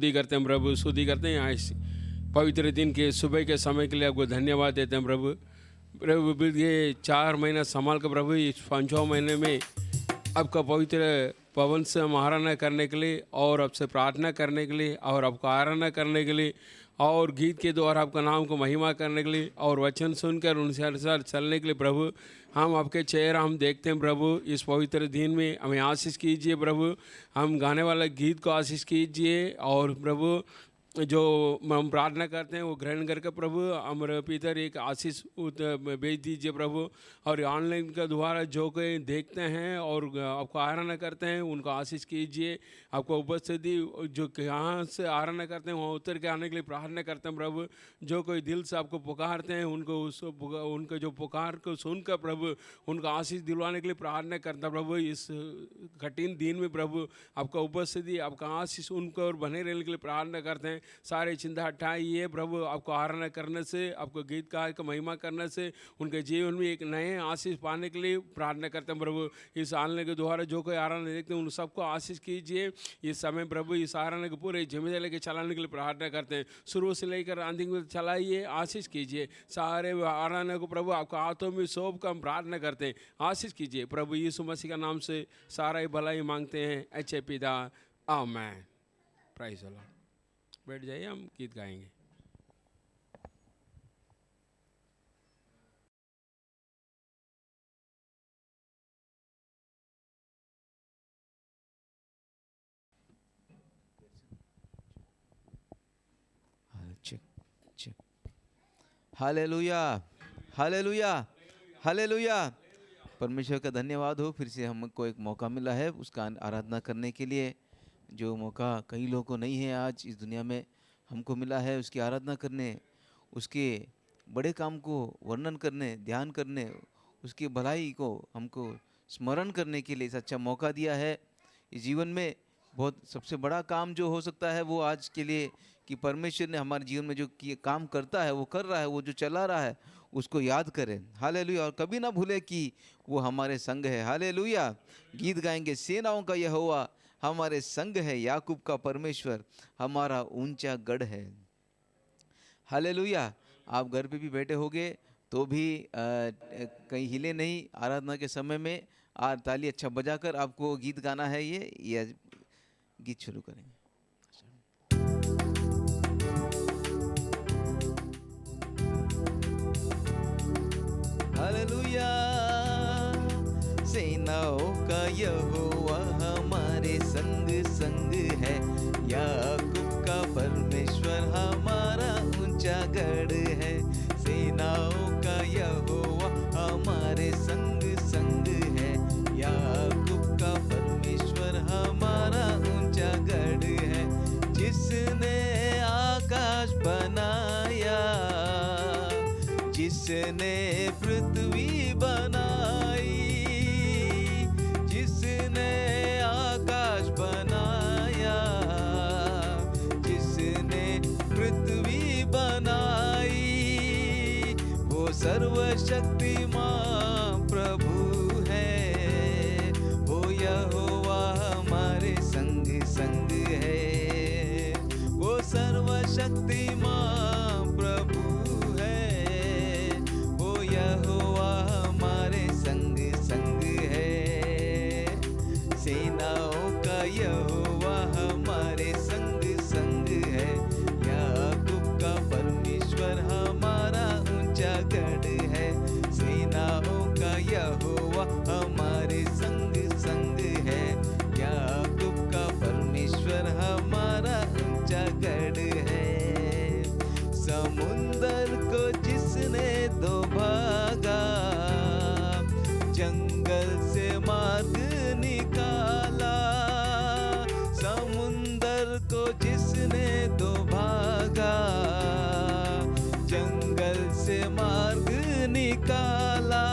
स्तुति करते हैं प्रभु, स्तुति करते हैं। यहाँ इस पवित्र दिन के सुबह के समय के लिए आपको धन्यवाद देते हैं प्रभु। प्रभु ये 4 महीना संभाल कर प्रभु इस 5वां महीने में आपका पवित्र पवन से हम आराधना करने के लिए और आपसे प्रार्थना करने के लिए और आपको आराधना करने के लिए और गीत के द्वारा आपका नाम को महिमा करने के लिए और वचन सुनकर उनसे अनुसार चलने के लिए प्रभु हम आपके चेहरा हम देखते हैं प्रभु। इस पवित्र दिन में हमें आशीष कीजिए प्रभु। हम गाने वाला गीत को आशीष कीजिए और प्रभु जो हम प्रार्थना करते हैं वो ग्रहण करके प्रभु हमारे भीतर एक आशीष भेज दीजिए प्रभु। और ऑनलाइन के द्वारा जो कोई देखते हैं और आपको आराधना करते हैं उनको आशीष कीजिए। आपको उपस्थिति जो यहाँ से आराधना करते हैं वहाँ उतर के आने के लिए प्रार्थना करते हैं प्रभु। जो कोई दिल से आपको पुकारते हैं उनको उनके जो पुकार को सुनकर प्रभु उनको आशीष दिलवाने के लिए प्रार्थना करता है प्रभु। इस कठिन दिन में प्रभु आपका उपस्थिति आपका आशीष उनको और बने रहने के लिए प्रार्थना करते हैं। सारे चिंता हटाइए प्रभु। आपको आराधना करने से आपको गीत गा का महिमा करने से उनके जीवन में एक नए आशीष पाने के लिए प्रार्थना करते हैं प्रभु। इस आराधना के द्वारा जो कोई आराधना देखते हैं उन सबको आशीष कीजिए। इस समय प्रभु इस आराधना के पूरे जिम्मेदारी लेकर चलाने के लिए प्रार्थना करते हैं। शुरू से लेकर अंतिम में चलाइए, आशीष कीजिए। सारे आराधना को प्रभु आपको हाथों में सौंप कर हम प्रार्थना करते हैं। आशीष कीजिए प्रभु यीशु मसीह का नाम से सारा भलाई मांगते हैं अच्छे पिता, आमीन। Praise the lord. बैठ जाइए, हम गीत गाएंगे। हालेलुया, हालेलुया, हालेलुया। परमेश्वर का धन्यवाद हो, फिर से हमको एक मौका मिला है उसका आराधना करने के लिए। जो मौका कई लोगों को नहीं है आज इस दुनिया में, हमको मिला है उसकी आराधना करने, उसके बड़े काम को वर्णन करने, ध्यान करने, उसकी भलाई को हमको स्मरण करने के लिए इस अच्छा मौका दिया है। इस जीवन में बहुत सबसे बड़ा काम जो हो सकता है वो आज के लिए कि परमेश्वर ने हमारे जीवन में जो काम करता है, वो कर रहा है, वो जो चला रहा है उसको याद करें। हालेलुया। और कभी ना भूले कि वो हमारे संग है। हालेलुया। गीत गाएंगे, सेनाओं का यहोवा हमारे संग है, याकूब का परमेश्वर हमारा ऊंचा गढ़ है। हालेलुया। आप घर पे भी बैठे होगे तो भी कहीं हिले नहीं। आराधना के समय में ताली अच्छा बजाकर आपको गीत गाना है। ये गीत शुरू करेंगे। हालेलुया। सेनाओं का यहोवा हमारे संग संग है, याकूब का परमेश्वर हमारा ऊंचा गढ़ है। सेनाओं का यहोवा हमारे संग संग है, याकूब का परमेश्वर हमारा ऊंचा गढ़ है। जिसने आकाश बनाया, जिसने पृथ्वी बनाई, जिसने आकाश बनाया, जिसने पृथ्वी बनाई, वो सर्वशक्तिमान प्रभु है। वो यहोवा हमारे संग संग है, वो सर्वशक्तिमान प्रभु है, वो यहोवा हमारे संग संग है। सेनाओं का यहोवा हमारे संग संग है, याकूब का परमेश्वर हमारा ऊंचा गढ़ है। सेनाओं का यहोवा हमारे संग संग है, याकूब का परमेश्वर हमारा ऊंचा गढ़ है। समुंदर को जिसने दो भागा, जंगल से मार्ग निकाला। समुंदर को जिसने दो भागा, जंगल से मार्ग निकाला।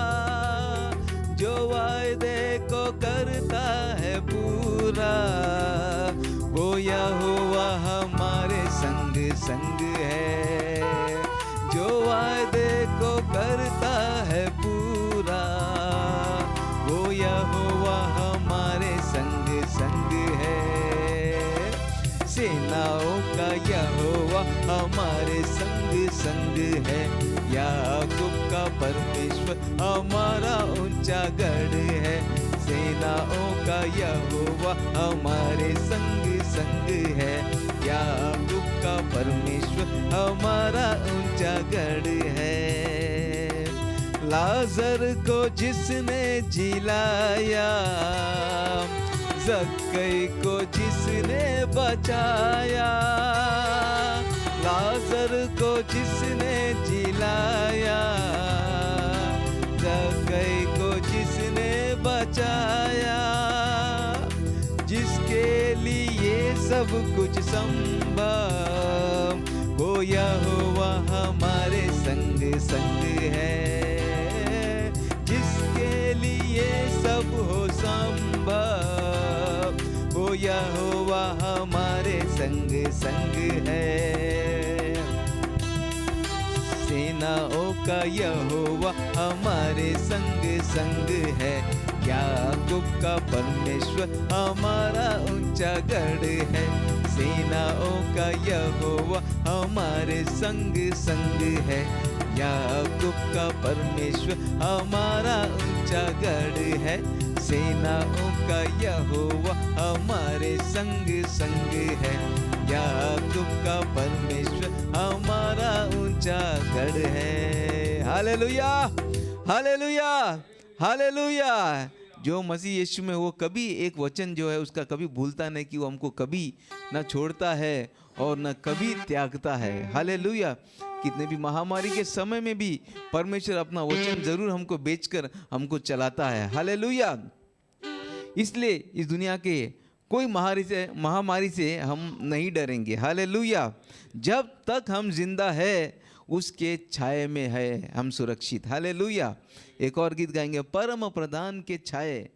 जो वायदे को करता है पूरा, वो यहोवा हमारे संग संग है। जो वायदे को करता है पूरा, वो यहोवा हमारे संग संग है। सेना सेनाओं का यहोवा हमारे संग संग है। याकूब का परमेश्वर हमारा ऊंचा गढ़ है। सेनाओं का यहोवा हमारे संग संग है। याकूब का परमेश्वर हमारा ऊंचा गढ़ है। लाजर को जिसने जिलाया, जक्कई को जिसने बचाया, लाजर को जिसने जिलाया, जक्कई को जिसने बचाया, जिसके लिए सब कुछ संभव, वो यहोवा हमारे संग संग है। जिसके लिए सब हो संभव, वो यहोवा हमारे संग संग है। सेनाओं का यहोवा हमारे संग संग है। याकूब का परमेश्वर हमारा ऊंचा गढ़ है। सेनाओं का यहोवा हमारे संग संग है। याकूब का परमेश्वर हमारा ऊंचा गढ़ है। सेनाओं का यहोवा हमारे संग संग है। याकूब का परमेश्वर हमारा ऊंचा गढ़ है। Hallelujah, hallelujah, hallelujah. जो मसीह यीशु में, वो कभी एक वचन जो है उसका कभी भूलता नहीं कि वो हमको कभी ना छोड़ता है और न कभी त्यागता है। हालेलुया। कितने भी महामारी के समय में भी परमेश्वर अपना वचन जरूर हमको बेचकर हमको चलाता है। हालेलुया। इसलिए इस दुनिया के कोई महामारी से हम नहीं डरेंगे। हालेलुया। जब तक हम जिंदा है उसके छाए में है हम सुरक्षित। हालेलुया। एक और गीत गाएंगे। परम प्रधान के छाए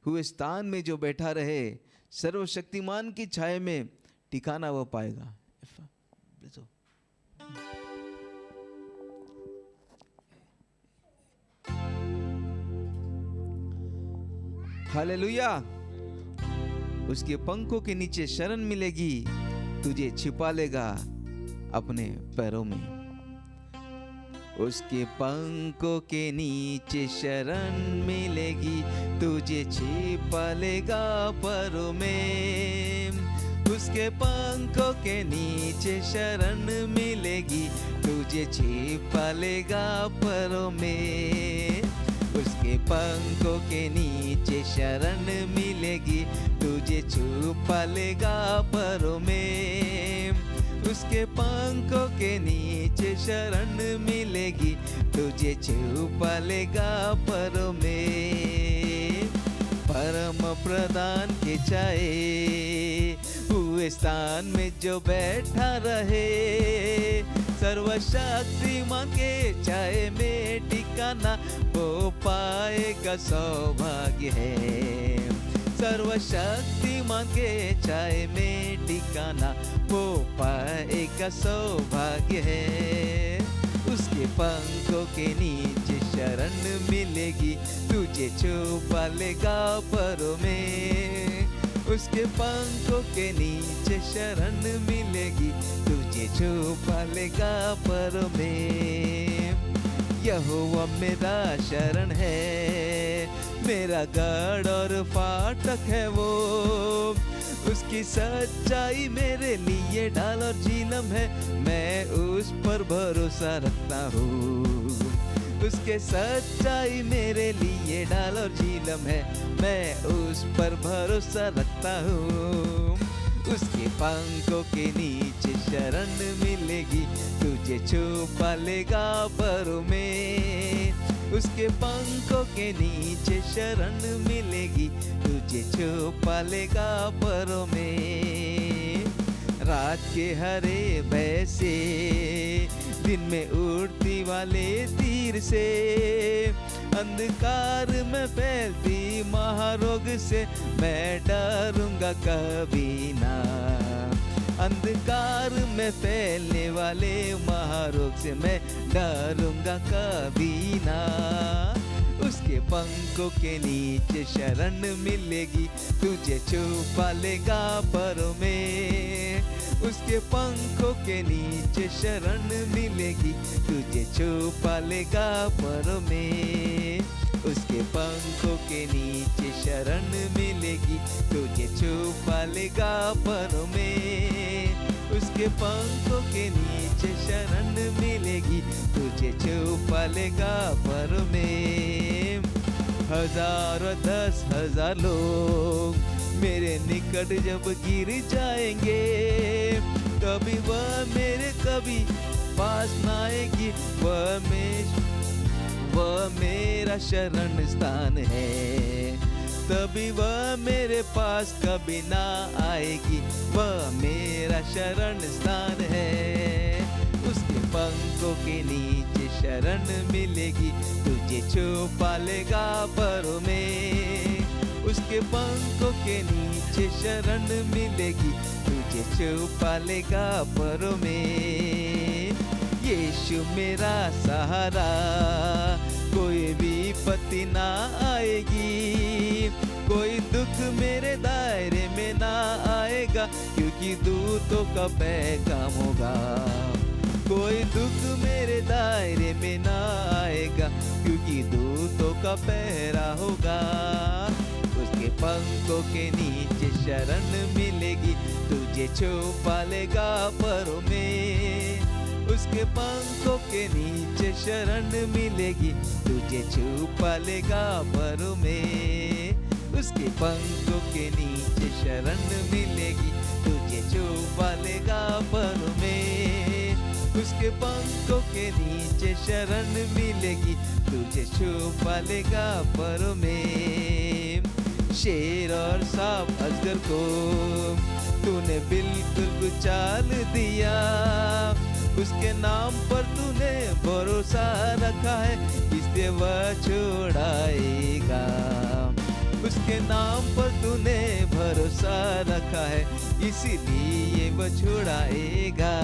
हुए स्थान में जो बैठा रहे, सर्वशक्तिमान की छाए में ठिकाना वो पाएगा। हालेलुया। उसके पंखों के नीचे शरण मिलेगी, तुझे छिपा लेगा अपने पैरों में। उसके पंखों के नीचे शरण मिलेगी, तुझे छिपा लेगा पैरों में। उसके पंखों के नीचे शरण मिलेगी, तुझे छिपा लेगा पैरों में। उसके पंखों के नीचे शरण मिलेगी, तुझे छुपा लेगा पैरों में। उसके पंखों के नीचे शरण मिलेगी, तुझे छुपा लेगा पैरों में। परम प्रधान के छाए हुए स्थान में जो बैठा रहे, सर्वशक्तिमान के छाए में ठिकाना वो पाएगा सौभाग्य है। सर्वशक्तिमान के छाए में ठिकाना वो पाएगा सौभाग्य है। उसके पंखों के नीचे शरण मिलेगी, तुझे छुपा लेगा पैरों में। उसके पंखों के नीचे शरण मिलेगी, तुझे छुपा लेगा पैरों में। यहोवा मेरा शरण है, मेरा गढ़ और फाटक है वो। उसकी सच्चाई मेरे लिए ढाल और झीलम है, मैं उस पर भरोसा रखता हूँ। उसके सच्चाई मेरे लिए ढाल और झीलम है, मैं उस पर भरोसा रखता हूँ। उसके पंखों के नीचे शरण मिलेगी, तुझे छुपा लेगा पैरों में। उसके पंखों के नीचे शरण मिलेगी, तुझे छुपा लेगा पैरों में। रात के हरे भय से, दिन में उड़ती वाले तीर से, अंधकार में फैलती महारोग से मैं डरूंगा कभी ना। अंधकार में फैलने वाले महारोग से मैं डरूंगा कभी ना। उसके पंखों के नीचे शरण मिलेगी, तुझे छुपा लेगा पैरों में। उसके पंखों के नीचे शरण मिलेगी, तुझे छुपा लेगा परों में। उसके पंखों के नीचे शरण मिलेगी, तुझे छुपा लेगा परों में। उसके पंखों के नीचे शरण मिलेगी, तुझे छुपा लेगा परों में। 1000 और 10,000 लोग मेरे निकट जब गिर जाएंगे, कभी वह मेरे कभी पास न आएगी। वह मेरा शरण स्थान है, तभी वह मेरे पास कभी ना आएगी। वह मेरा शरण स्थान है। उसके पंखों के नीचे शरण मिलेगी, तुझे छुपा लेगा परों में। उसके पंखों के नीचे शरण मिलेगी, तुझे छुपा लेगा परों में। यीशु मेरा सहारा, कोई विपत्ति ना आएगी, कोई दुख मेरे दायरे में ना आएगा, क्योंकि दूतों का पैगाम होगा। कोई दुख मेरे दायरे में ना आएगा, क्योंकि दूतों का पहरा होगा। उसके पंखों के नीचे शरण मिलेगी, तुझे छुपा लेगा परों में। उसके पंखों के नीचे शरण मिलेगी, तुझे छुपा लेगा परों में। उसके पंखों के नीचे शरण मिलेगी, तुझे छुपा लेगा परों में। उसके पंखों के नीचे शरण मिलेगी, तुझे छुपा लेगा परों में। शेर और सांप अजगर को तूने बिल्कुल कुचल दिया, उसके नाम पर तूने भरोसा रखा है, इसलिए वह छुड़ाएगा। उसके नाम पर तूने भरोसा रखा है, इसीलिए वह छुड़ाएगा।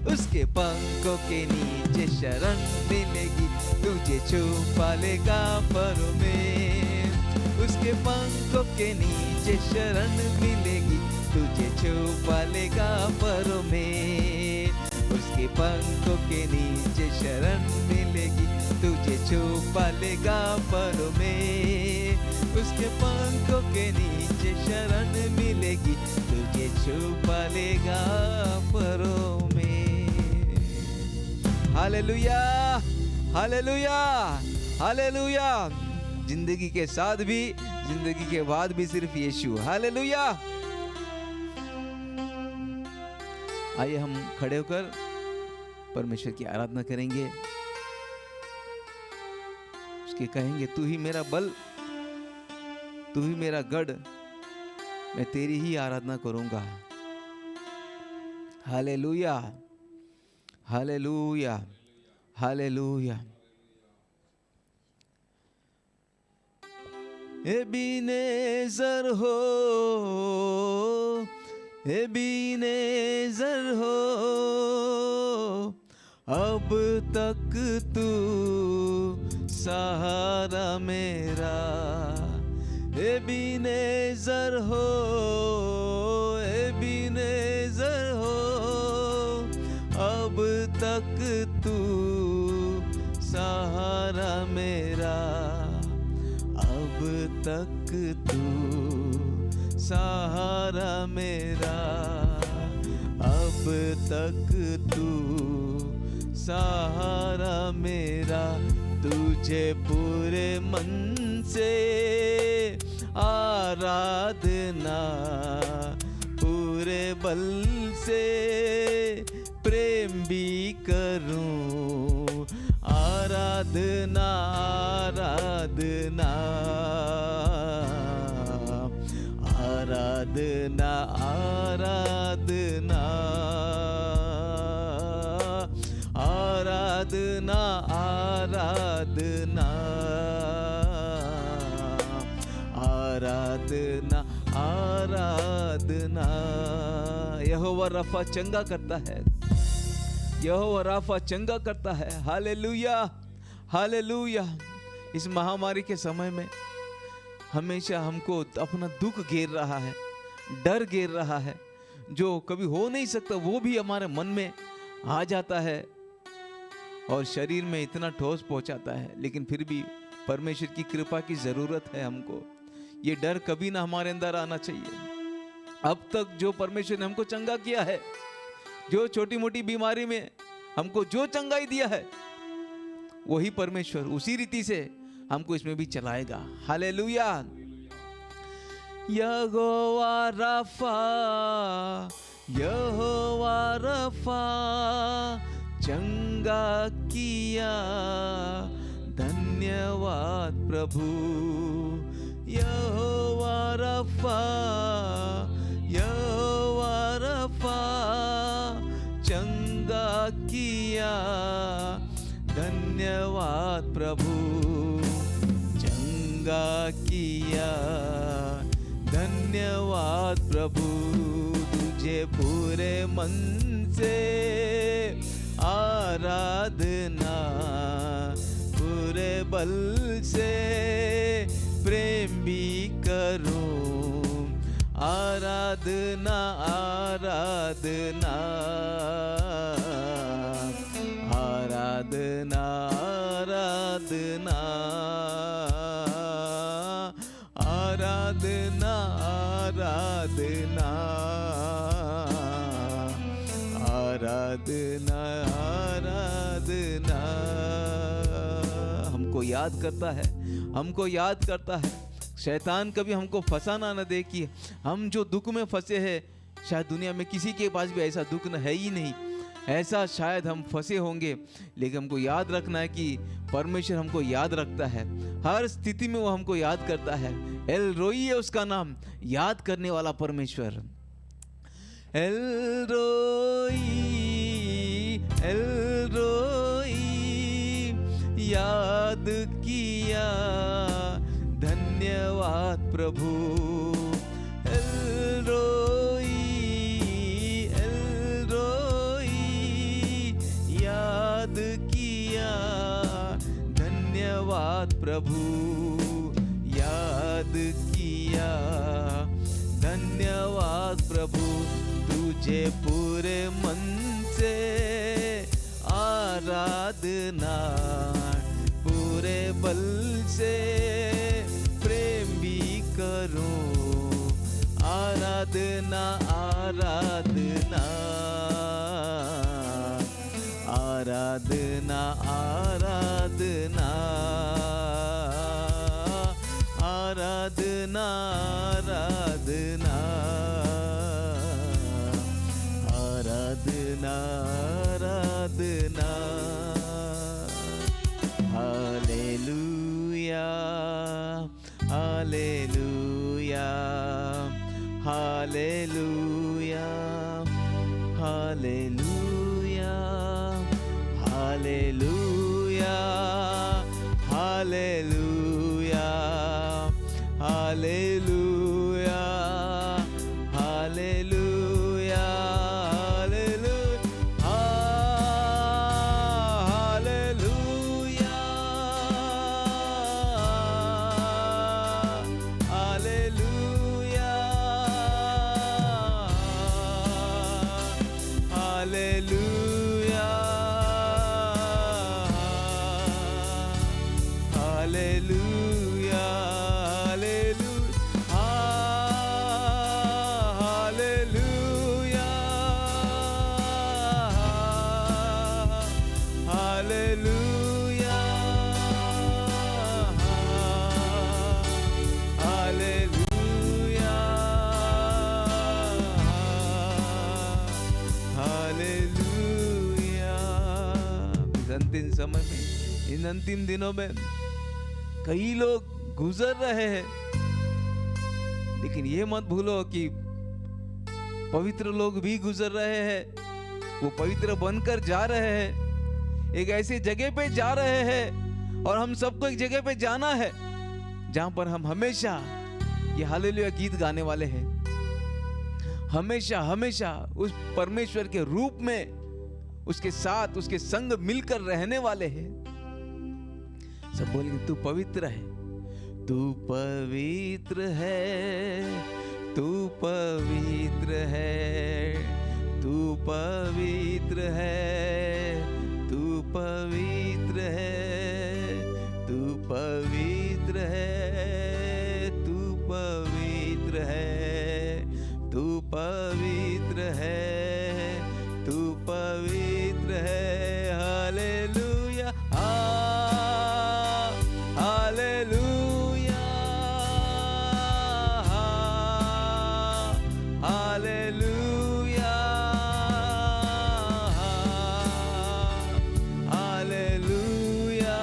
उसके पंखों के नीचे शरण मिलेगी, तुझे छुपा लेगा परों में। उसके पंखों के नीचे शरण मिलेगी, तुझे छुपा लेगा परों में। उसके पंखों के नीचे शरण मिलेगी, तुझे छुपा लेगा परों में। उसके पंखों के नीचे शरण मिलेगी, तुझे छुपा लेगा परों में। Hallelujah, hallelujah, hallelujah. जिंदगी के साथ भी, जिंदगी के बाद भी सिर्फ यीशु। हालेलुया। आइए हम खड़े होकर परमेश्वर की आराधना करेंगे। उसके कहेंगे, तू ही मेरा बल, तू ही मेरा गढ़, मैं तेरी ही आराधना करूंगा। Hallelujah, hallelujah, hallelujah. एबीनेज़र हो, एबीनेज़र हो, अब तक तू सहारा मेरा। एबीनेज़र हो, एबीनेज़र हो, अब तक तू सहारा मेरा। अब तक तू सहारा मेरा, अब तक तू सहारा मेरा। तुझे पूरे मन से आराधना, पूरे बल से प्रेम भी करूं। आराधना, आराधना, आराधना, आराधना, आराधना, आराधना, आराधना, आराधना। यहोवा रफा चंगा करता है, यहोवा राफा चंगा करता है। Hallelujah, hallelujah. इस महामारी के समय में हमेशा हमको अपना दुख घेर रहा है, डर घेर रहा है, जो कभी हो नहीं सकता वो भी हमारे मन में आ जाता है और शरीर में इतना ठोस पहुंचाता है, लेकिन फिर भी परमेश्वर की कृपा की जरूरत है हमको। ये डर कभी ना हमारे अंदर आना चाहिए। अब तक जो परमेश्वर ने हमको चंगा किया है, जो छोटी मोटी बीमारी में हमको जो चंगाई दिया है, वही परमेश्वर उसी रीति से हमको इसमें भी चलाएगा। हालेलुया। यहोवा रफा, यहोवा रफा, चंगा किया, धन्यवाद प्रभु। यहोवा रफा, यहोवा रफा, चंगा किया, धन्यवाद प्रभु। चंगा किया, धन्यवाद प्रभु। तुझे पूरे मन से आराधना, पूरे बल से प्रेम भी करूं। आराधना, आराधना, आराधना, आराधना, आराधना, आराधना, आराधना, आराधना। हमको याद करता है, हमको याद करता है। शैतान कभी हमको फंसाना न दे कि हम जो दुख में फंसे हैं, शायद दुनिया में किसी के पास भी ऐसा दुख है ही नहीं, ऐसा शायद हम फंसे होंगे, लेकिन हमको याद रखना है कि परमेश्वर हमको याद रखता है। हर स्थिति में वो हमको याद करता है। एल रोई है उसका नाम, याद करने वाला परमेश्वर। एल रोई, एल रोई, याद किया, धन्यवाद प्रभु। एल रोई, एल रोई, याद किया, धन्यवाद प्रभु। याद किया, धन्यवाद प्रभु। तुझे पूरे मन से आराधना, पूरे बल से प्रेम भी करूं। आराधना, आराधना, आराधना, आराधना, आराधना, आराधना, आराधना, आराधना। Hallelujah, hallelujah, hallelujah, hallelujah, hallelujah, hallelujah, hallelujah, hallelujah, अंतिम समय में, इन अंतिम दिनों में कई लोग गुजर रहे हैं, लेकिन ये मत भूलो कि पवित्र लोग भी गुजर रहे हैं। वो पवित्र बनकर जा रहे हैं, एक ऐसी जगह पे जा रहे हैं, और हम सबको एक जगह पे जाना है जहां पर हम हमेशा ये हालेलुया गीत गाने वाले हैं। हमेशा हमेशा उस परमेश्वर के रूप में उसके साथ, उसके संग मिलकर रहने वाले हैं। सब बोलेंगे तू पवित्र है, तू पवित्र है, तू पवित्र है, तू पवित्र है, तू पवित्र है, तू पवित्र है, तू पवित्र है, तू पवित्र है, तू पवित्र है। Hallelujah, hallelujah, hallelujah, hallelujah,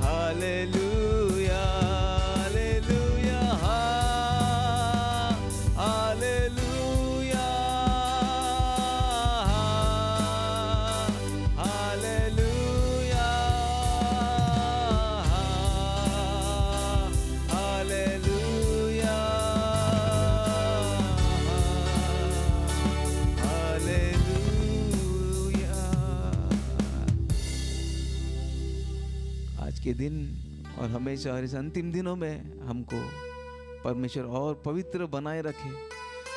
hallelujah, hallelujah, hallelujah, hallelujah, hallelujah, hallelujah. आज के दिन और हमेशा और इस अंतिम दिनों में हमको परमेश्वर और पवित्र बनाए रखे,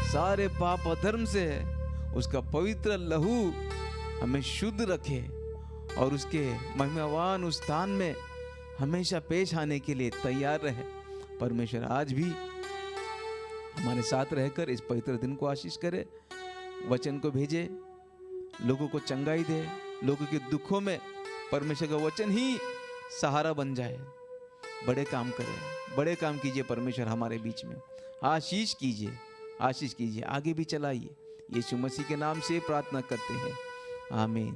सारे पाप और धर्म से उसका पवित्र लहू हमें शुद्ध रखे और उसके महिमावान उस स्थान में हमेशा पेश आने के लिए तैयार रहे। परमेश्वर आज भी हमारे साथ रहकर इस पवित्र दिन को आशीष करे, वचन को भेजे, लोगों को चंगाई दे, लोगों के दुखों में परमेश्वर का वचन ही सहारा बन जाए। बड़े काम करें, बड़े काम कीजिए परमेश्वर हमारे बीच में। आशीष कीजिए, आशीष कीजिए, आगे भी चलाइए। यीशु मसीह के नाम से प्रार्थना करते हैं, आमीन।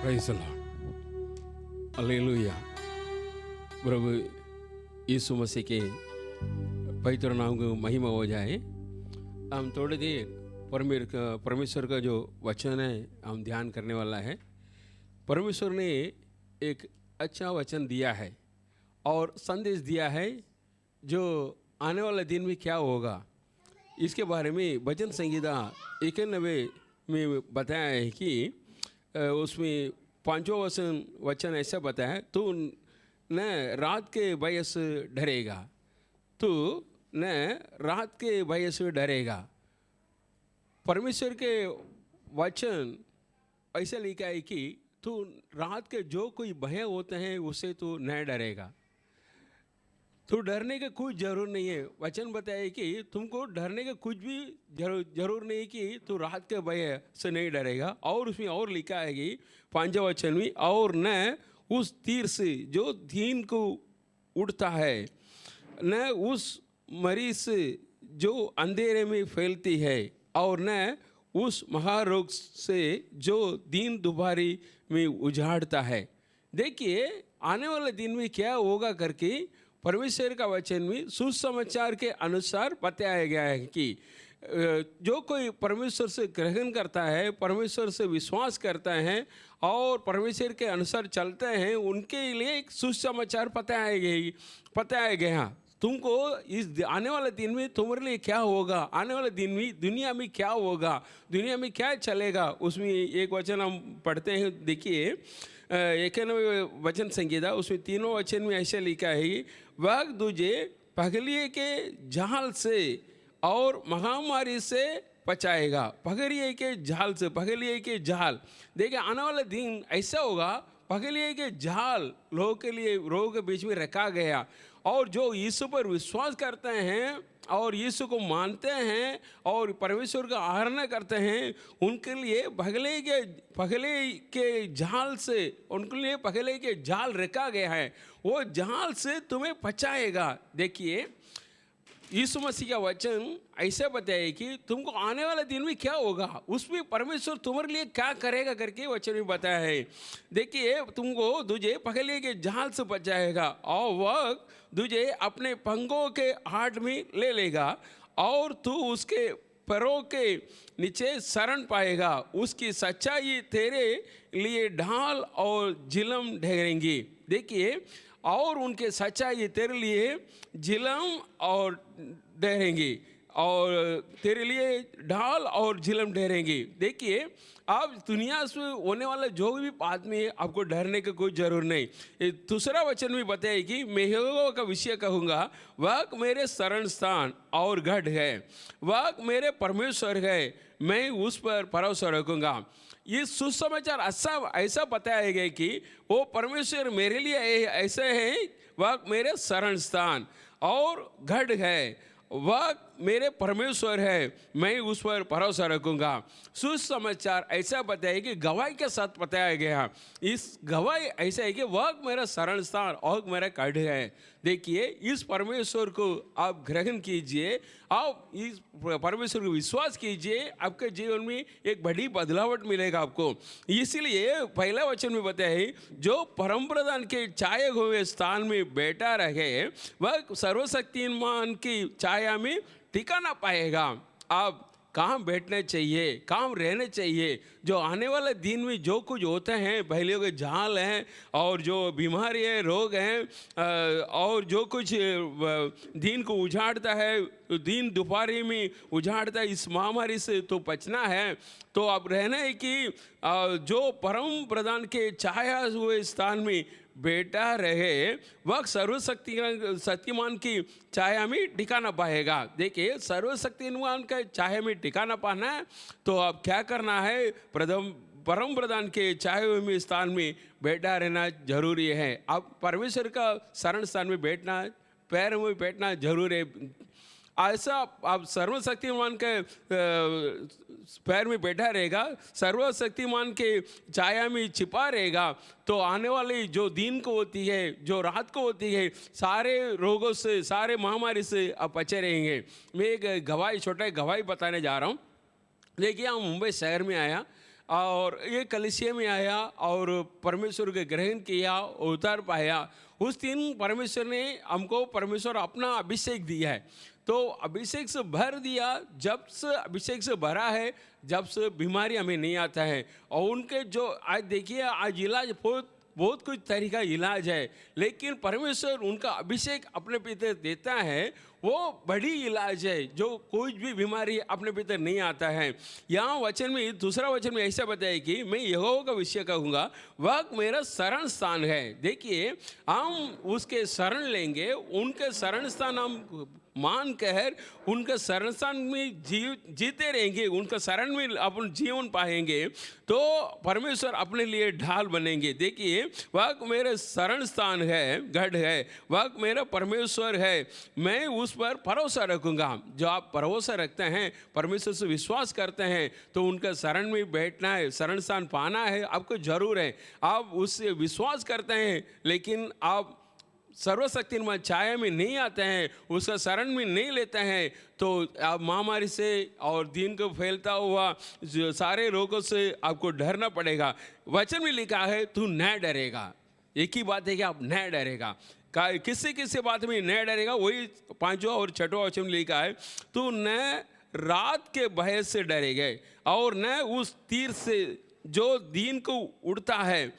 Praise the Lord, hallelujah. प्रभु यीशु मसीह के पवित्र नाम को महिमा हो जाए। हम थोड़ी देर परमेश्वर का जो वचन है हम ध्यान करने वाला है। परमेश्वर ने एक अच्छा वचन दिया है और संदेश दिया है जो आने वाले दिन में क्या होगा इसके बारे में भजन संहिता 91 में बताया है कि उसमें 5वां वचन ऐसा बताया है, तू न रात के भय से डरेगा, तू न रात के भय से डरेगा। परमेश्वर के वचन ऐसा लिखा है कि तू रात के जो कोई भय होते हैं उससे तू न डरेगा। तो डरने का कुछ जरूर नहीं है। वचन बताया कि तुमको डरने का कुछ भी जरूर नहीं कि तू रात के भय से नहीं डरेगा। और उसमें और लिखा है कि 5वां वचन में, और न उस तीर से जो दिन को उड़ता है, न उस मरीज से जो अंधेरे में फैलती है, और न उस महारोग से जो दिन दोपहरी में उजाड़ता है। देखिए आने वाले दिन में क्या होगा करके परमेश्वर का वचन में सुसमाचार के अनुसार बताया गया है कि जो कोई परमेश्वर से ग्रहण करता है, परमेश्वर से विश्वास करता है और परमेश्वर के अनुसार चलते हैं, उनके लिए एक सुसमाचार बताया गया। तुमको इस आने वाले दिन में तुम्हारे लिए क्या होगा, आने वाले दिन में दुनिया में क्या होगा, दुनिया में क्या चलेगा, उसमें एक वचन हम पढ़ते हैं। देखिए 91 वचन संहिता उसमें 3वां वचन में ऐसे लिखा है, वह तुझे पगलिए के जाल से और महामारी से बचाएगा। पगलिए के जाल से, पगलिए के जाल। देखिए आने वाला दिन ऐसा होगा, पगलिए के जाल लोगों के लिए, लोगों के बीच में रखा गया। और जो यीशु पर विश्वास करते हैं और यीशु को मानते हैं और परमेश्वर का आराधना करते हैं, उनके लिए पगले के जाल से, उनके लिए पगले के जाल रखा गया है, वो जाल से तुम्हें बचाएगा। देखिए यीशु मसीह का वचन ऐसे बताया कि तुमको आने वाले दिन में क्या होगा, उसमें परमेश्वर तुम्हारे लिए क्या करेगा करके वचन में बताया है। देखिए तुमको तुझे पगले के जाल से बचाएगा और वह तुझे अपने पंखों के हाथ में ले लेगा और तू उसके पैरों के नीचे शरण पाएगा। उसकी सच्चाई तेरे लिए ढाल और झिलम ठहरेंगी। देखिए और उनके सच्चाई तेरे लिए झिलम और ठहरेंगी। और तेरे लिए ढाल और झिलम ठहरेंगी। देखिए, आप दुनिया से होने वाला जो भी आदमी है, आपको डरने की कोई जरूर नहीं। ये दूसरा वचन भी बताया कि मैं यहोवा का विषय कहूँगा, वह मेरे शरण स्थान और गढ़ है, वह मेरे परमेश्वर है, मैं उस पर भरोसा रखूँगा। ये सुसमाचार ऐसा ऐसा बताया गया कि वो परमेश्वर मेरे लिए ऐसे हैं, वह मेरे शरण स्थान और गढ़ है, वह मेरे परमेश्वर है, मैं उस पर भरोसा रखूंगा। सुसमाचार ऐसा बताया कि गवाही के साथ बताया गया। इस गवाही ऐसा है कि वह मेरा शरण स्थान और मेरा गढ़ है। देखिए, इस परमेश्वर को आप ग्रहण कीजिए, आप इस परमेश्वर को विश्वास कीजिए, आपके जीवन में एक बड़ी बदलावट मिलेगा आपको। इसलिए पहला वचन में बताया है, जो परम प्रधान के छाए हुए स्थान में बैठा रहे, वह सर्वशक्तिमान की छाया में टिका ना पाएगा। आप कहाँ बैठने चाहिए, कहाँ रहने चाहिए। जो आने वाले दिन में जो कुछ होते हैं, पहले के झाल हैं और जो बीमारी है, रोग हैं, और जो कुछ दिन को उजाड़ता है, दिन दोपहरी में उजाड़ता है, इस महामारी से तो बचना है। तो अब रहना है कि जो परम प्रधान के छाया हुए स्थान में बेटा रहे, वह शक्तिमान की छाया में टिका ना पाएगा। देखिए, सर्वशक्तिमान का छाया में टिका ना पाना है तो अब क्या करना है, परम प्रधान के छाए हुए स्थान में बैठा रहना जरूरी है। अब परमेश्वर का शरण स्थान में बैठना, पैर में बैठना जरूर है। ऐसा आप सर्वशक्तिमान के पैर में बैठा रहेगा, सर्वशक्तिमान के छाया में छिपा रहेगा, तो आने वाली जो दिन को होती है, जो रात को होती है, सारे रोगों से, सारे महामारी से आप बचे रहेंगे। मैं एक गवाही, छोटा गवाही बताने जा रहा हूँ। देखिए, हम मुंबई शहर में आया और ये कलिसिया में आया और परमेश्वर के ग्रहण किया, उतार पाया। उस दिन परमेश्वर ने हमको परमेश्वर अपना अभिषेक दिया है। तो अभिषेक से भर दिया, जब से अभिषेक से भरा है, जब से बीमारी हमें नहीं आता है। और उनके जो आज देखिए, आज इलाज बहुत कुछ तरीका इलाज है, लेकिन परमेश्वर उनका अभिषेक अपने भीतर देता है, वो बड़ी इलाज है, जो कोई भी बीमारी अपने भीतर नहीं आता है। यहाँ वचन में, दूसरा वचन में ऐसा बताया कि मैं यहोवा का विषय कहूँगा, वह मेरा शरण स्थान है। देखिए, हम उसके शरण लेंगे, उनके शरण स्थान हम मान कर उनके शरण स्थान में जीते रहेंगे, उनका शरण में अपन जीवन पाएंगे, तो परमेश्वर अपने लिए ढाल बनेंगे। देखिए, वह मेरे शरण स्थान है, गढ़ है, वह मेरा परमेश्वर है, मैं उस पर भरोसा रखूंगा। जो आप भरोसा रखते हैं, परमेश्वर से विश्वास करते हैं, तो उनका शरण में बैठना है, शरण स्थान पाना है, आपको जरूर है। आप उससे विश्वास करते हैं, लेकिन आप सर्वशक्तिमान छाया में नहीं आते हैं, उसका शरण में नहीं लेते हैं, तो आप महामारी से और दिन को फैलता हुआ जो सारे रोगों से आपको डरना पड़ेगा। वचन में लिखा है, तू न डरेगा। एक ही बात है कि आप न डरेगा। किसी बात में न डरेगा, वही 5वां और 6वां वचन में लिखा है, तू न रात के भय से डरेगा और न उस तीर से जो दिन को उड़ता है,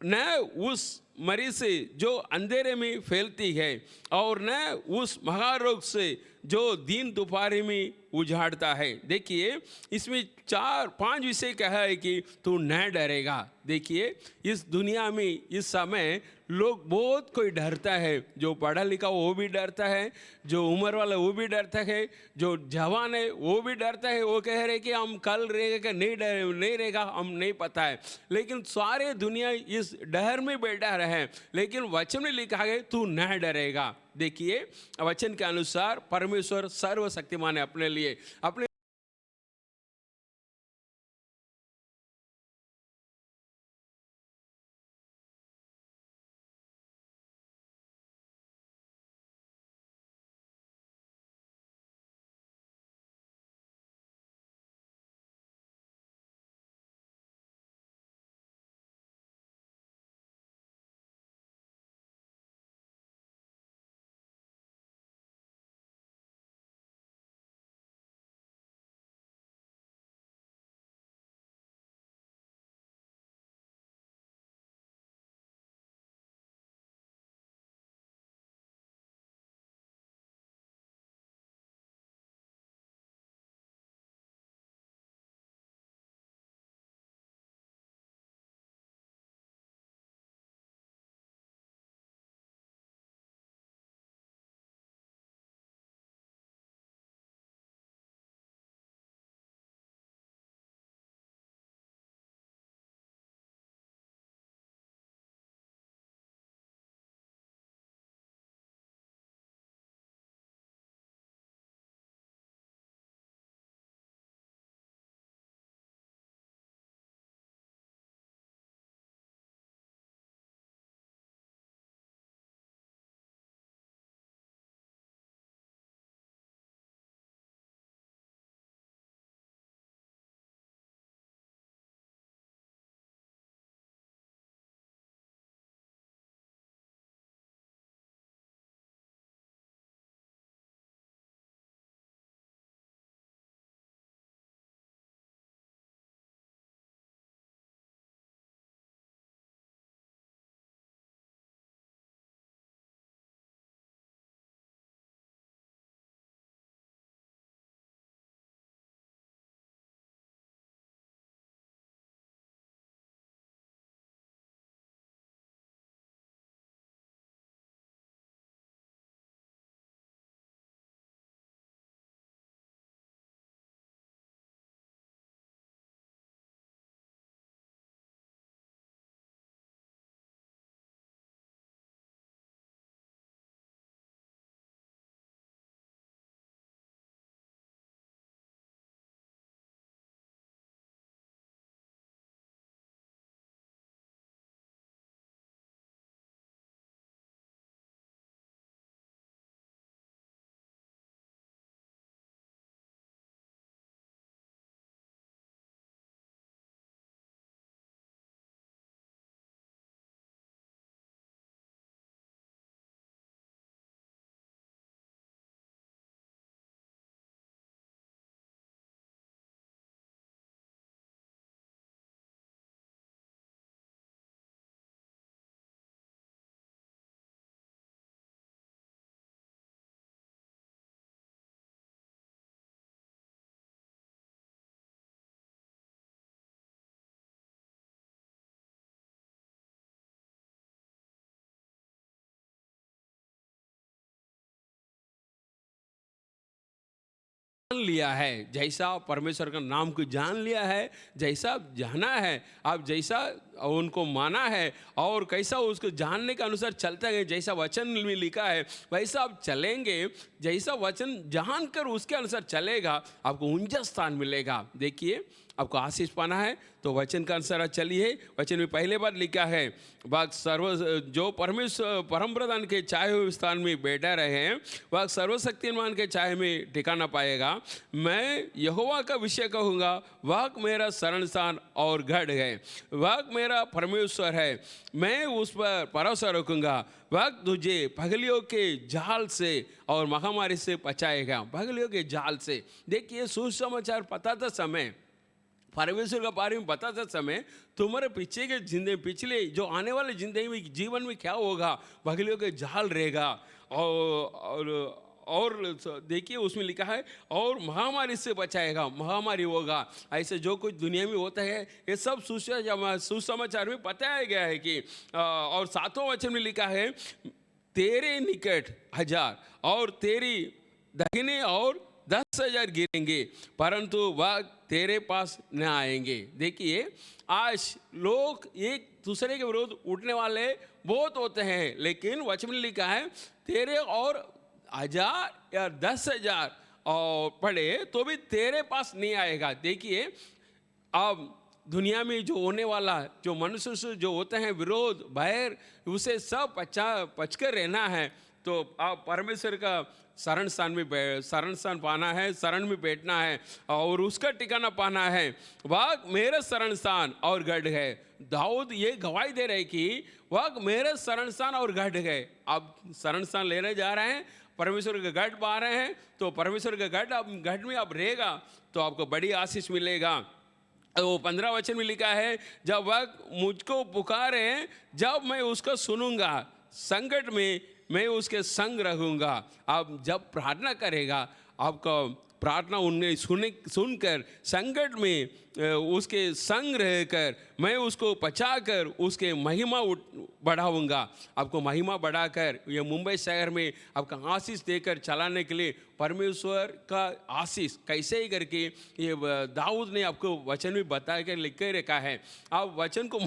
न उस मरी से जो अंधेरे में फैलती है, और न उस महारोग से जो दिन दोपहर में उजाड़ता है। देखिए, इसमें 4-5 विषय कहा है कि तू न डरेगा। देखिए, इस दुनिया में इस समय लोग बहुत कोई डरता है, जो पढ़ा लिखा वो भी डरता है, जो उम्र वाला वो भी डरता है, जो जवान है वो भी डरता है। वो कह रहे कि हम कल रहेगा नहीं रहेगा, हम नहीं पता है। लेकिन सारे दुनिया इस डर में बैठा रहे, लेकिन वचन में लिखा है तू न डरेगा। देखिए, वचन के अनुसार परमेश्वर सर्वशक्तिमान है अपने लिए, अपने लिया है, जैसा परमेश्वर का नाम को जान लिया है, जैसा जाना है, आप जैसा उनको माना है और कैसा उसको जानने के अनुसार चलते हैं, जैसा वचन में लिखा है वैसा आप चलेंगे, जैसा वचन जानकर उसके अनुसार चलेगा, आपको ऊंचा स्थान मिलेगा। देखिए, आपको आशीष पाना है तो वचन का अनुसार चलिए। वचन में पहले बार लिखा है, वह जो परमेश्वर परम प्रधान के चाहे हुए स्थान में बैठा रहे, वह सर्वशक्तिमान के चाहे में ठिकाना पाएगा। मैं यहोवा का विषय कहूँगा, वह मेरा शरण स्थान और गढ़ है, वह मेरा परमेश्वर है, मैं उस पर भरोसा रखूँगा। वह तुझे पगलियों के जाल से और महामारी से बचाएगा। पगलियों के जाल से, देखिए सुसमाचार बताते समय, परमेश्वर का बारे में बताते समय तुम्हारे पीछे के पिछले जो आने वाले जिंदगी में जीवन में क्या होगा, पगलियों के जाल रहेगा। और देखिए उसमें लिखा है और महामारी से बचाएगा, महामारी होगा। ऐसे जो कुछ दुनिया में होता है ये सब सुसमाचार में बताया गया है कि और 7वें वचन में लिखा है, तेरे निकट 1000 और तेरी दाहिने और 10,000 गिरेंगे परंतु वह तेरे पास न आएंगे। देखिए, आज लोग एक दूसरे के विरोध उठने वाले बहुत होते हैं, लेकिन वचन में लिखा है तेरे और 1000 या 10,000 और पड़े तो भी तेरे पास नहीं आएगा। देखिए, अब दुनिया में जो होने वाला, जो मनुष्य से जो होते हैं विरोध बैर, उसे सब बचकर रहना है। तो आप परमेश्वर का शरण स्थान पाना है, शरण में बैठना है और उसका ठिकाना पाना है। वह मेरा शरण स्थान और गढ़ है। दाऊद ये गवाही दे रहे कि वह मेरा शरण स्थान और गढ़ है। आप शरण स्थान लेने जा रहे हैं, परमेश्वर का गढ़ पा रहे हैं, तो परमेश्वर का गढ़ में आप रहेगा तो आपको बड़ी आशीष मिलेगा। वो 15 वचन में लिखा है, जब वह मुझको पुकारे, जब मैं उसको सुनूंगा, संकट में मैं उसके संग रहूँगा। आप जब प्रार्थना करेगा, आपका प्रार्थना उन्हें सुनकर संकट में उसके संग रहकर मैं उसको बचाकर उसके महिमा बढ़ाऊँगा। आपको महिमा बढ़ाकर ये मुंबई शहर में आपका आशीष देकर चलाने के लिए परमेश्वर का आशीष कैसे ही करके ये दाऊद ने आपको वचन में बता कर लिख कर रखा है। आप वचन को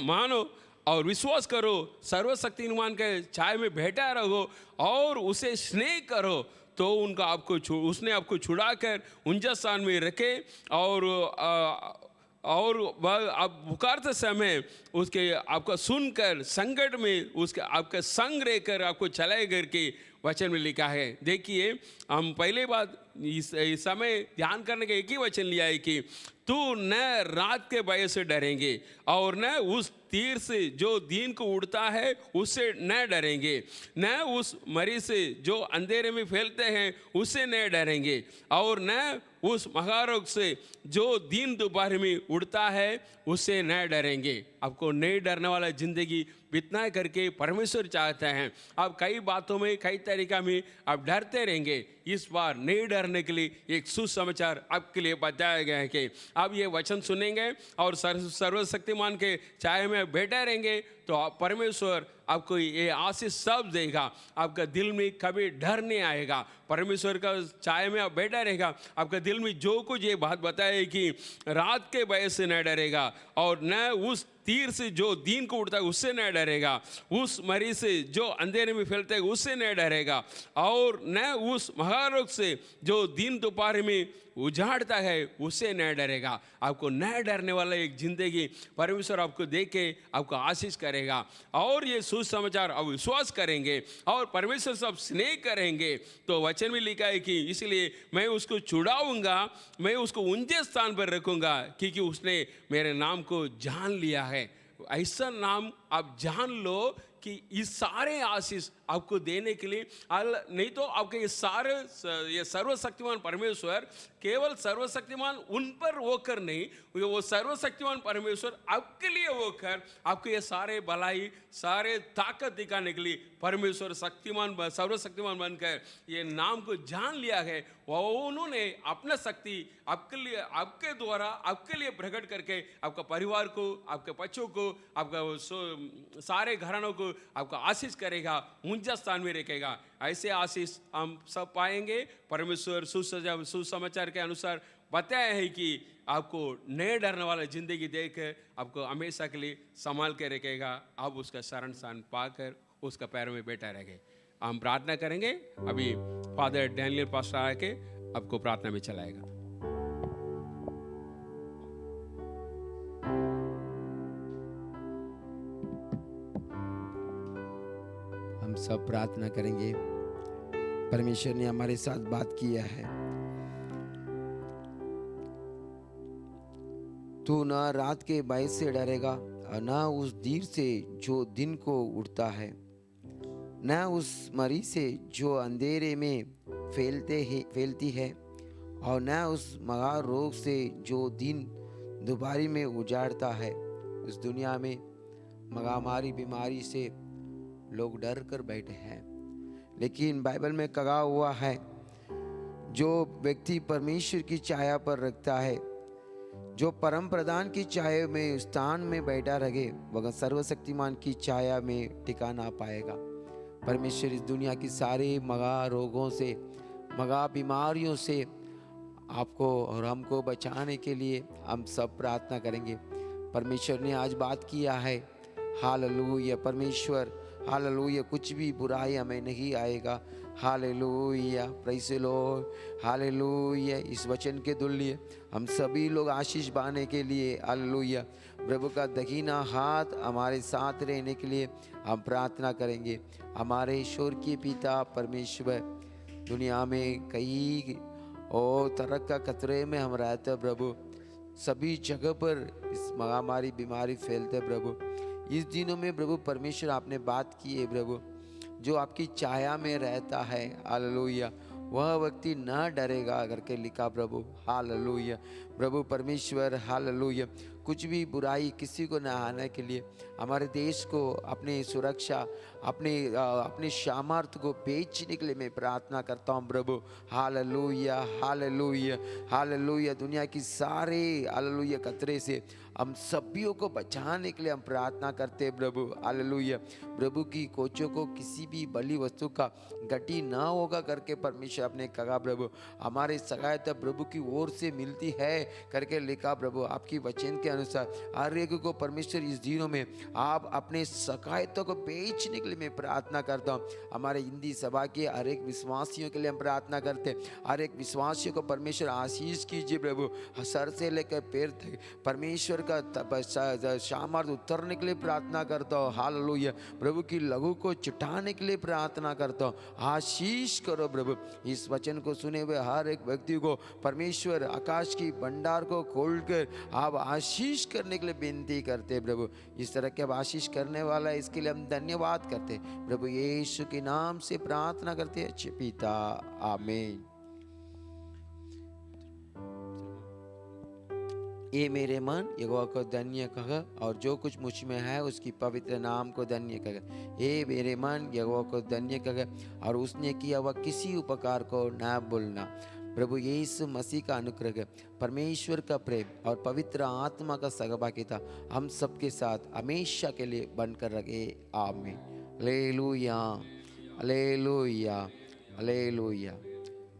मानो और विश्वास करो, सर्वशक्तिमान के छाए में बैठा रहो और उसे स्नेह करो, तो उसने आपको छुड़ाकर ऊंचा स्थान में रखे और वह आप पुकारते समय उसके आपका सुनकर संकट में उसके आपका संग रहकर आपको चलाए करके वचन में लिखा है। देखिए, हम पहले बात इस समय ध्यान करने का एक ही वचन लिया है कि तू न रात के भय से डरेंगे और न उस तीर से जो दिन को उड़ता है उससे न डरेंगे, न उस मरी से जो अंधेरे में फैलते हैं उससे न डरेंगे और न उस महारोग से जो दिन दोपहर में उड़ता है उससे न डरेंगे। आपको नहीं डरने वाला जिंदगी बितना करके परमेश्वर चाहते हैं। आप कई बातों में कई तरीका में आप डरते रहेंगे, इस बार नहीं डरने के लिए एक सुसमाचार आपके लिए बताया गया है कि आप ये वचन सुनेंगे और सर्वशक्तिमान के छाए में बैठे रहेंगे तो आप परमेश्वर आपको ये आशीष सब देगा। आपका दिल में कभी डर नहीं आएगा। परमेश्वर का छाए में आप बैठा रहेगा, आपका दिल में जो कुछ ये बात बताए कि रात के भय से न डरेगा और न उस तीर से जो दिन को उड़ता है उससे न डरेगा, उस मरी से जो अंधेरे में फैलता है उससे न डरेगा और न उस महारोग से जो दिन दोपहर में उजाड़ता है उससे न डरेगा। आपको न डरने वाला एक जिंदगी परमेश्वर आपको दे के आपको आशीष करेगा और ये सुसमाचार अब विश्वास करेंगे और परमेश्वर सब स्नेह करेंगे तो वचन में लिखा है कि इसलिए मैं उसको छुड़ाऊंगा, मैं उसको ऊंचे स्थान पर रखूंगा क्योंकि उसने मेरे नाम को जान लिया है। ऐसा नाम आप जान लो कि इस सारे आशीष आपको देने के लिए नहीं तो आपके ये सर्वशक्तिमान परमेश्वर केवल सर्वशक्तिमान उन पर होकर नहीं, वो सर्वशक्तिमान परमेश्वर आपके लिए होकर आपको ये सारे भलाई सारे ताकत दिखाने के लिए परमेश्वर सर्वशक्तिमान बनकर ये नाम को जान लिया है। वो उन्होंने अपना शक्ति आपके लिए, आपके द्वारा, आपके लिए प्रकट करके आपका परिवार को, आपके बच्चों को, आपका सारे घरानों को आपका आशीष करेगा, ऊंचा स्थान में रखेगा। ऐसे आशीष हम सब पाएंगे। परमेश्वर सुसमाचार के अनुसार बताया है कि आपको नए डरने वाला जिंदगी देकर आपको हमेशा के लिए संभाल के रखेगा। आप उसका शरण स्थान पाकर उसका पैरों में बैठा रहेंगे। हम प्रार्थना करेंगे। अभी फादर डैनियल पास्टर आके आपको प्रार्थना में चलाएगा। हम सब प्रार्थना करेंगे। परमेश्वर ने हमारे साथ बात किया है, तू न रात के भय से डरेगा और न उस दीर से जो दिन को उठता है, न उस मरी से जो अंधेरे में फैलती है, और न उस मगार रोग से जो दिन दोपहरी में उजाड़ता है। इस दुनिया में महामारी बीमारी से लोग डर कर बैठे हैं, लेकिन बाइबल में कहा हुआ है, जो व्यक्ति परमेश्वर की छाया पर रखता है, जो परम प्रधान की छाया में स्थान में बैठा रहे, वह सर्वशक्तिमान की छाया में ठिकाना पाएगा। परमेश्वर इस दुनिया की सारे मगा रोगों से, मगा बीमारियों से आपको और हमको बचाने के लिए हम सब प्रार्थना करेंगे। परमेश्वर ने आज बात किया है, हालेलुया। परमेश्वर हालेलुया, कुछ भी बुराई हमें नहीं आएगा। Hallelujah, praise the Lord, hallelujah. इस वचन के तुल्य हम सभी लोग आशीष पाने के लिए, हालेलुया, प्रभु का दहीना हाथ हमारे साथ रहने के लिए हम प्रार्थना करेंगे। हमारे ईश्वर के पिता परमेश्वर, दुनिया में कई और तरह का खतरे में हम रहते हैं प्रभु, सभी जगह पर इस महामारी बीमारी फैलते प्रभु। इस दिनों में प्रभु परमेश्वर आपने बात की है प्रभु, जो आपकी छाया में रहता है, हालेलुया, वह व्यक्ति न डरेगा करके लिखा प्रभु। हालेलुया प्रभु परमेश्वर, हालेलुया। कुछ भी बुराई किसी को न आने के लिए हमारे देश को अपनी सुरक्षा, अपने सामर्थ्य को बेचने के लिए मैं प्रार्थना करता हूँ प्रभु। Hallelujah, hallelujah, hallelujah. दुनिया की सारे हालेलुया खतरे से हम सभी को बचाने के लिए हम प्रार्थना करते हैं प्रभु। हालेलुया। प्रभु की कोचों को किसी भी बली वस्तु का गति ना होगा करके परमेश्वर आपने कहा प्रभु। हमारे सहायता प्रभु की ओर से मिलती है करके लिखा प्रभु। आपकी वचन के अनुसार हर एक को परमेश्वर इस दिनों में आप अपने सहायता को बेचने के लिए मैं प्रार्थना करता हूँ। हमारे हिंदी सभा के हर एक विश्वासियों के लिए हम प्रार्थना करते हैं। हर एक विश्वासियों को परमेश्वर आशीष कीजिए प्रभु, सर से लेकर पैर तक परमेश्वर का सामर्थ्य उतरने के लिए प्रार्थना करता हूँ। हालेलुया। प्रभु की लहू को चुटाने के लिए प्रार्थना करता हूँ। आशीष करो प्रभु। इस वचन को सुने हुए हर एक व्यक्ति को परमेश्वर आकाश की भंडार को खोलकर आप आशीष करने के लिए विनती करते हैं प्रभु। इस तरह के आप आशीष करने वाला है, इसके लिए हम धन्यवाद करते हैं प्रभु। यीशु के नाम से प्रार्थना करते हैं अच्छे पिता, आमीन। ये मेरे मन यहोवा को धन्य कह, और जो कुछ मुझ में है उसकी पवित्र नाम को धन्य कह। ये मेरे मन यहोवा को धन्य कह, और उसने किया वह किसी उपकार को न भूलना। प्रभु यीशु मसीह का अनुग्रह, परमेश्वर का प्रेम और पवित्र आत्मा का सहभागिता हम सबके साथ हमेशा के लिए बनकर रखे, आमीन। Hallelujah, hallelujah, hallelujah.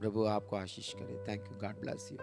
प्रभु आपको आशीष करे। Thank you, God bless you.